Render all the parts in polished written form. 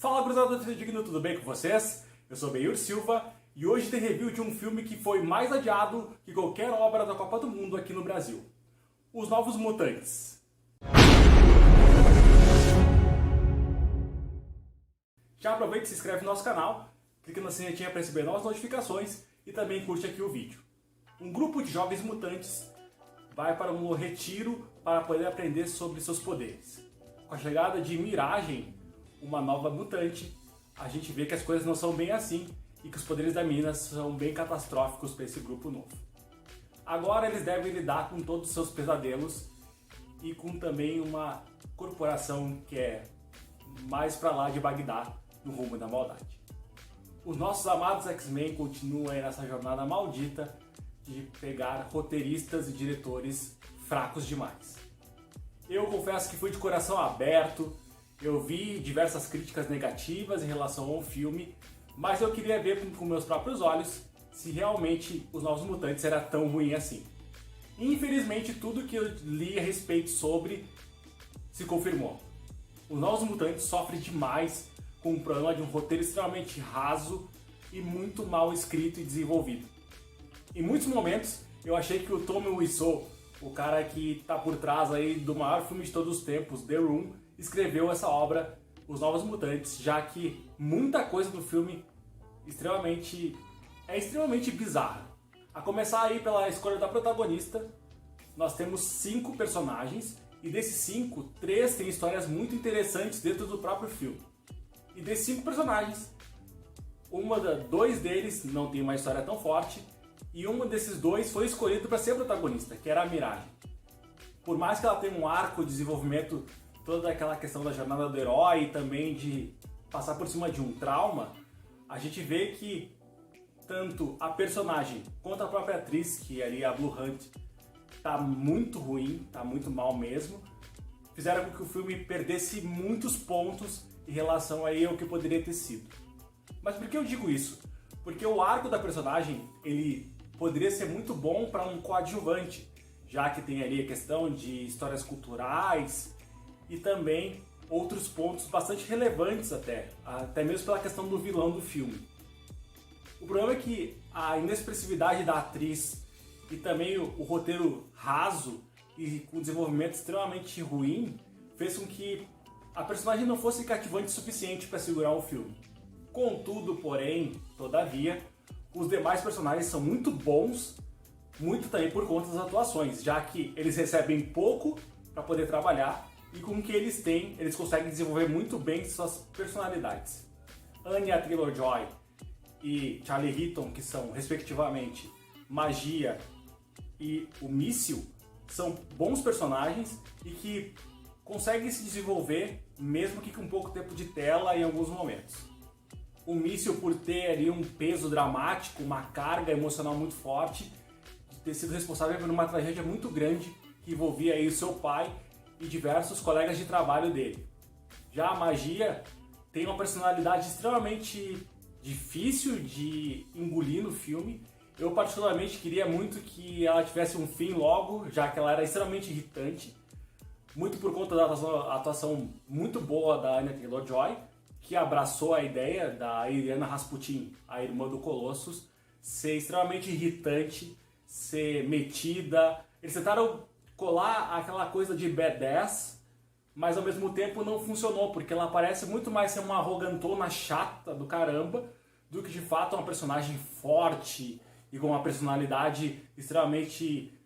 Fala, gurizada do Digno, tudo bem com vocês? Eu sou Beir Silva e hoje tem review de um filme que foi mais adiado que qualquer obra da Copa do Mundo aqui no Brasil. Os Novos Mutantes. Já aproveita e se inscreve no nosso canal, clica na sinetinha para receber novas notificações e também curte aqui o vídeo. Um grupo de jovens mutantes vai para um retiro para poder aprender sobre seus poderes. Com a chegada de Miragem, uma nova mutante, a gente vê que as coisas não são bem assim e que os poderes da menina são bem catastróficos para esse grupo novo. Agora eles devem lidar com todos os seus pesadelos e com também uma corporação que é mais para lá de Bagdá, no rumo da maldade. Os nossos amados X-Men continuam aí nessa jornada maldita de pegar roteiristas e diretores fracos demais. Eu confesso que fui de coração aberto, eu vi diversas críticas negativas em relação ao filme, mas eu queria ver com meus próprios olhos se realmente Os Novos Mutantes era tão ruim assim. Infelizmente, tudo que eu li a respeito sobre se confirmou. Os Novos Mutantes sofrem demais com um problema de um roteiro extremamente raso e muito mal escrito e desenvolvido. Em muitos momentos, eu achei que o Tommy Wiseau, o cara que está por trás aí do maior filme de todos os tempos, The Room, escreveu essa obra, Os Novos Mutantes, já que muita coisa do filme é extremamente bizarra. A começar aí pela escolha da protagonista, nós temos 5 personagens, e desses 5, 3 têm histórias muito interessantes dentro do próprio filme. E desses 5 personagens, 2 deles não tem uma história tão forte, e um desses 2 foi escolhido para ser a protagonista, que era a Miragem. Por mais que ela tenha um arco de desenvolvimento, toda aquela questão da jornada do herói e também de passar por cima de um trauma, a gente vê que tanto a personagem quanto a própria atriz, que é ali a Blue Hunt, tá muito ruim, tá muito mal mesmo. Fizeram com que o filme perdesse muitos pontos em relação aí ao que poderia ter sido. Mas por que eu digo isso? Porque o arco da personagem, ele poderia ser muito bom para um coadjuvante, já que tem ali a questão de histórias culturais e também outros pontos bastante relevantes até mesmo pela questão do vilão do filme. O problema é que a inexpressividade da atriz e também o roteiro raso e com desenvolvimento extremamente ruim fez com que a personagem não fosse cativante o suficiente para segurar o filme. Contudo, porém, todavia, os demais personagens são muito bons, muito também por conta das atuações, já que eles recebem pouco para poder trabalhar e com o que eles têm, eles conseguem desenvolver muito bem suas personalidades. Anya Taylor-Joy e Charlie Heaton, que são, respectivamente, Magia e o Míssil, são bons personagens e que conseguem se desenvolver mesmo que com pouco tempo de tela em alguns momentos. O Míssil, por ter ali um peso dramático, uma carga emocional muito forte, de ter sido responsável por uma tragédia muito grande que envolvia aí o seu pai e diversos colegas de trabalho dele. Já a Magia tem uma personalidade extremamente difícil de engolir no filme. Eu particularmente queria muito que ela tivesse um fim logo, já que ela era extremamente irritante, muito por conta da atuação muito boa da Anya Taylor-Joy, que abraçou a ideia da Illyana Rasputin, a irmã do Colossus, ser extremamente irritante, ser metida. Eles tentaram colar aquela coisa de badass, mas ao mesmo tempo não funcionou, porque ela parece muito mais ser uma arrogantona chata do caramba, do que de fato uma personagem forte e com uma personalidade extremamente,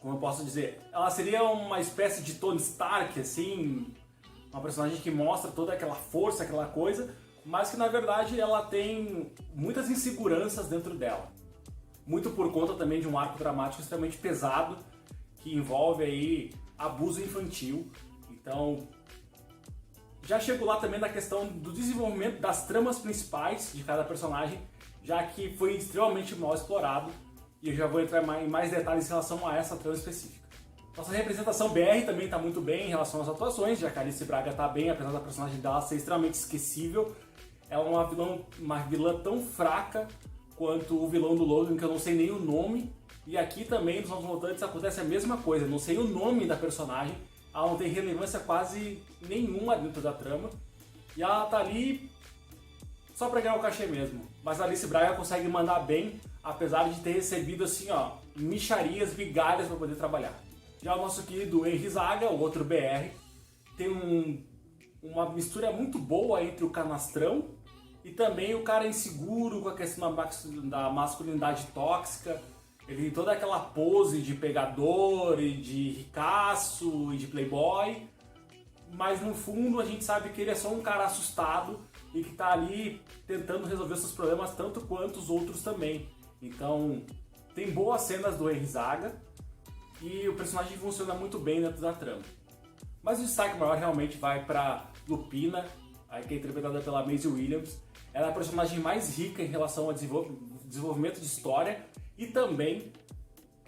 como eu posso dizer, ela seria uma espécie de Tony Stark, assim, uma personagem que mostra toda aquela força, aquela coisa, mas que na verdade ela tem muitas inseguranças dentro dela. Muito por conta também de um arco dramático extremamente pesado, que envolve aí abuso infantil. Então, já chego lá também na questão do desenvolvimento das tramas principais de cada personagem, já que foi extremamente mal explorado, e eu já vou entrar em mais detalhes em relação a essa trama específica. Nossa representação BR também está muito bem em relação às atuações, já que a Alice Braga está bem, apesar da personagem dela ser extremamente esquecível. Ela é uma vilã tão fraca quanto o vilão do Logan, que eu não sei nem o nome. E aqui também, nos Novos Mutantes, acontece a mesma coisa. Eu não sei o nome da personagem, ela não tem relevância quase nenhuma dentro da trama. e ela tá ali só pra ganhar o cachê mesmo. Mas a Alice Braga consegue mandar bem, apesar de ter recebido assim, ó, mixarias, migalhas para poder trabalhar. Já o nosso querido Henry Zaga, o outro BR, tem uma mistura muito boa entre o canastrão e também o cara inseguro com a questão da masculinidade tóxica. Ele tem toda aquela pose de pegador e de ricaço e de playboy, mas no fundo a gente sabe que ele é só um cara assustado e que tá ali tentando resolver seus problemas tanto quanto os outros também. Então tem boas cenas do Henry Zaga e o personagem funciona muito bem dentro da trama. Mas o destaque maior realmente vai para Lupina, que é interpretada pela Maisie Williams. Ela é a personagem mais rica em relação ao desenvolvimento de história e também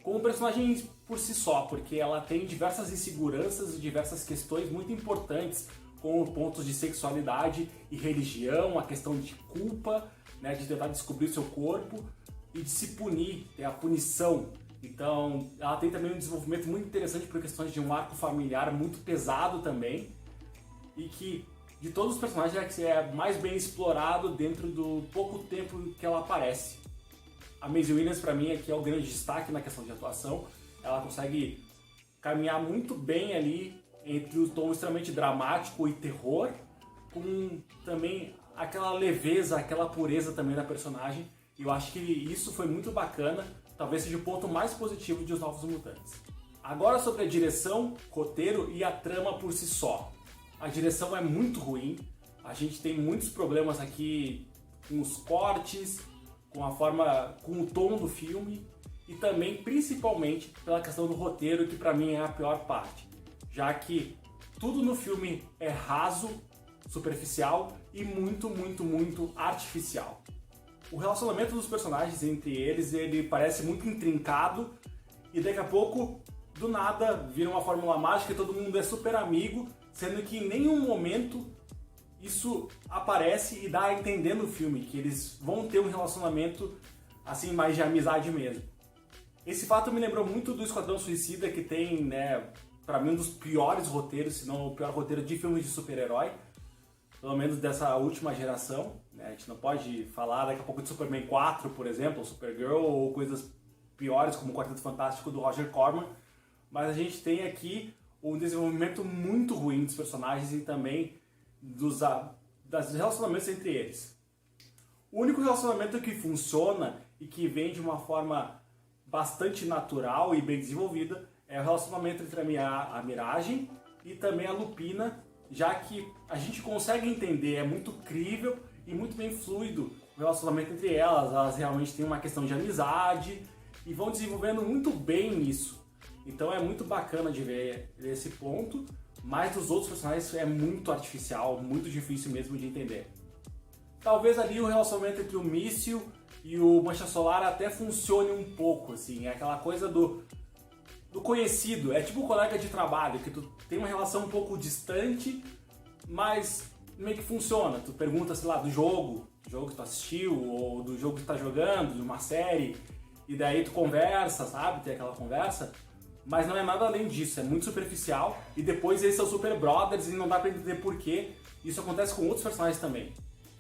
como personagem por si só, porque ela tem diversas inseguranças e diversas questões muito importantes, como pontos de sexualidade e religião, a questão de culpa, né, de tentar descobrir o seu corpo e de se punir, tem a punição. Então ela tem também um desenvolvimento muito interessante por questões de um arco familiar muito pesado também, e que de todos os personagens é que é mais bem explorado dentro do pouco tempo que ela aparece. A Maisie Williams para mim aqui é o grande destaque na questão de atuação. Ela consegue caminhar muito bem ali entre o tom extremamente dramático e terror, com também aquela leveza, aquela pureza também da personagem. E eu acho que isso foi muito bacana, talvez seja o ponto mais positivo de Os Novos Mutantes. Agora sobre a direção, roteiro e a trama por si só. A direção é muito ruim, a gente tem muitos problemas aqui com os cortes, com a forma, com o tom do filme e também principalmente pela questão do roteiro, que pra mim é a pior parte, já que tudo no filme é raso, superficial e muito artificial. O relacionamento dos personagens entre eles, ele parece muito intrincado e daqui a pouco, do nada, vira uma fórmula mágica e todo mundo é super amigo, sendo que em nenhum momento isso aparece e dá a entender no filme que eles vão ter um relacionamento assim mais de amizade mesmo. Esse fato me lembrou muito do Esquadrão Suicida, que tem, né, pra mim um dos piores roteiros, se não o pior roteiro de filmes de super-herói, pelo menos dessa última geração, né? A gente não pode falar daqui a pouco de Superman 4, por exemplo, ou Supergirl, ou coisas piores como o Quarteto Fantástico do Roger Corman, mas a gente tem aqui um desenvolvimento muito ruim dos personagens e também dos relacionamentos entre eles. O único relacionamento que funciona e que vem de uma forma bastante natural e bem desenvolvida é o relacionamento entre a Miragem e também a Lupina, já que a gente consegue entender, é muito crível e muito bem fluido o relacionamento entre elas. Elas realmente têm uma questão de amizade e vão desenvolvendo muito bem isso. Então é muito bacana de ver esse ponto, mas dos outros personagens é muito artificial, muito difícil mesmo de entender. Talvez ali o relacionamento entre o Míssil e o Mancha Solar até funcione um pouco, assim, é aquela coisa do conhecido, é tipo um colega de trabalho, que tu tem uma relação um pouco distante, mas meio que funciona. Tu pergunta, sei lá, do jogo que tu assistiu, ou do jogo que tu tá jogando, de uma série, e daí tu conversa, sabe, tem aquela conversa, mas não é nada além disso, é muito superficial, e depois eles são super brothers e não dá pra entender porquê. Isso acontece com outros personagens também.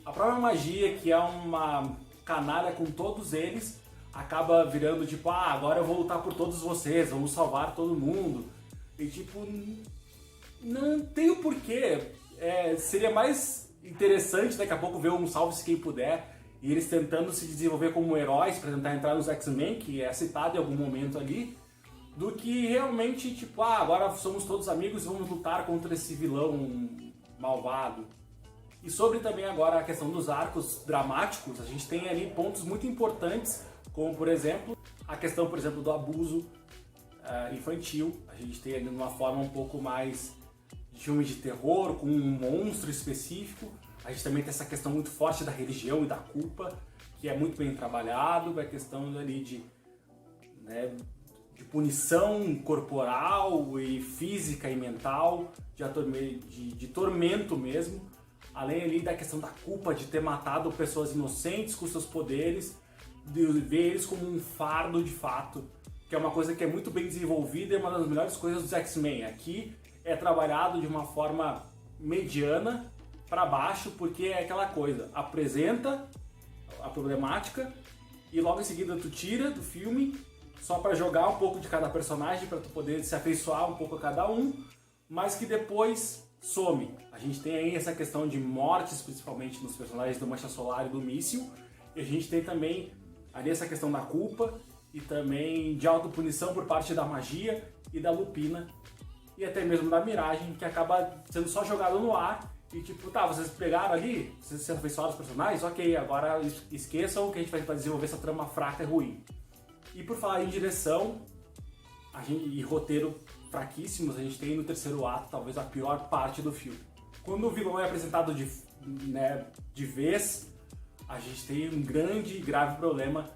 A própria Magia, que é uma canalha com todos eles, acaba virando tipo, agora eu vou lutar por todos vocês, vamos salvar todo mundo. E tipo, não tem o porquê. Seria mais interessante daqui a pouco ver um Salve-se Quem Puder e eles tentando se desenvolver como heróis para tentar entrar nos X-Men, que é citado em algum momento ali, do que realmente tipo, agora somos todos amigos e vamos lutar contra esse vilão malvado. E sobre também agora a questão dos arcos dramáticos, a gente tem ali pontos muito importantes, como por exemplo, a questão, por exemplo, do abuso infantil. A gente tem ali de uma forma um pouco mais de filme de terror, com um monstro específico. A gente também tem essa questão muito forte da religião e da culpa, que é muito bem trabalhado, a questão ali de punição corporal e física e mental, de tormento mesmo, além ali da questão da culpa de ter matado pessoas inocentes com seus poderes, de ver eles como um fardo de fato, que é uma coisa que é muito bem desenvolvida e é uma das melhores coisas dos X-Men. Aqui é trabalhado de uma forma mediana, para baixo, porque é aquela coisa, apresenta a problemática e logo em seguida tu tira do filme só para jogar um pouco de cada personagem, para tu poder se afeiçoar um pouco a cada um, mas que depois some. A gente tem aí essa questão de mortes, principalmente nos personagens do Mancha Solar e do Míssil, e a gente tem também ali essa questão da culpa e também de autopunição por parte da magia e da Lupina, e até mesmo da Miragem, que acaba sendo só jogado no ar e tipo, tá, vocês pegaram ali, vocês se afeiçoaram os personagens, ok, agora esqueçam que a gente vai desenvolver essa trama fraca e ruim. E por falar em direção e roteiro fraquíssimos, a gente tem no terceiro ato talvez a pior parte do filme. Quando o vilão é apresentado de vez, a gente tem um grande e grave problema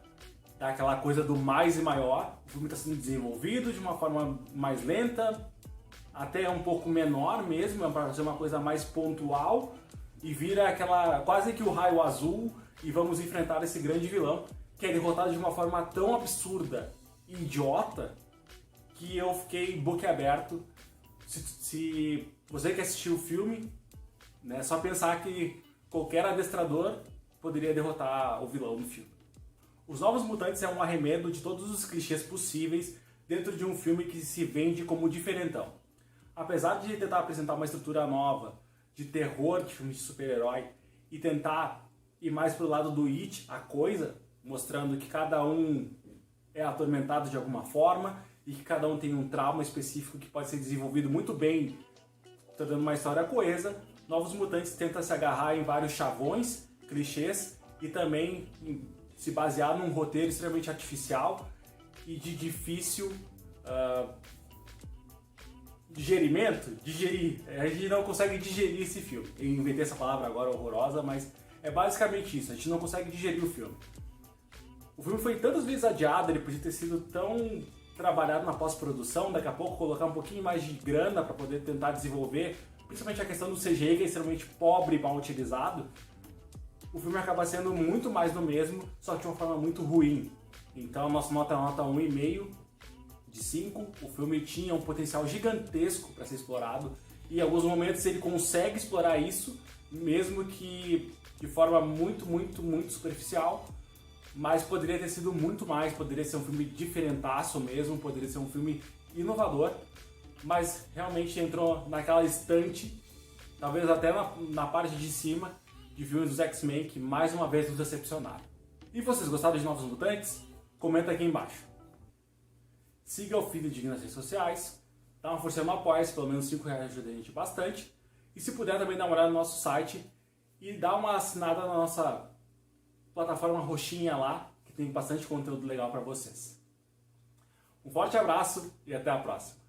daquela coisa do mais e maior. O filme está sendo desenvolvido de uma forma mais lenta, até um pouco menor mesmo, para ser uma coisa mais pontual, e vira aquela quase que o raio azul e vamos enfrentar esse grande vilão, que é derrotado de uma forma tão absurda e idiota que eu fiquei boquiaberto. Se você que assistiu o filme, né, só pensar que qualquer adestrador poderia derrotar o vilão no filme. Os Novos Mutantes é um arremedo de todos os clichês possíveis dentro de um filme que se vende como diferentão. Apesar de tentar apresentar uma estrutura nova de terror, de filme de super-herói, e tentar ir mais pro lado do It, a coisa, mostrando que cada um é atormentado de alguma forma e que cada um tem um trauma específico que pode ser desenvolvido muito bem, tornando uma história coesa, Novos Mutantes tenta se agarrar em vários chavões, clichês, e também se basear num roteiro extremamente artificial e de difícil digerir. A gente não consegue digerir esse filme. Eu inventei essa palavra agora horrorosa, mas é basicamente isso. A gente não consegue digerir o filme. O filme foi tantas vezes adiado, ele podia ter sido tão trabalhado na pós-produção, daqui a pouco colocar um pouquinho mais de grana para poder tentar desenvolver, principalmente a questão do CGI, que é extremamente pobre e mal utilizado. O filme acaba sendo muito mais do mesmo, só que de uma forma muito ruim. Então a nossa nota é uma nota 1,5 de 5. O filme tinha um potencial gigantesco para ser explorado e em alguns momentos ele consegue explorar isso, mesmo que de forma muito superficial, mas poderia ter sido muito mais, poderia ser um filme diferentaço mesmo, poderia ser um filme inovador, mas realmente entrou naquela estante, talvez até na parte de cima, de filmes dos X-Men que mais uma vez nos decepcionaram. E vocês gostaram de Novos Mutantes? Comenta aqui embaixo. Siga o Feed Digno nas redes sociais, dá uma força no Apoia-se, pelo menos R$5 ajuda a gente bastante. E se puder também dar uma olhada no nosso site e dar uma assinada na nossa plataforma roxinha lá, que tem bastante conteúdo legal para vocês. Um forte abraço e até a próxima.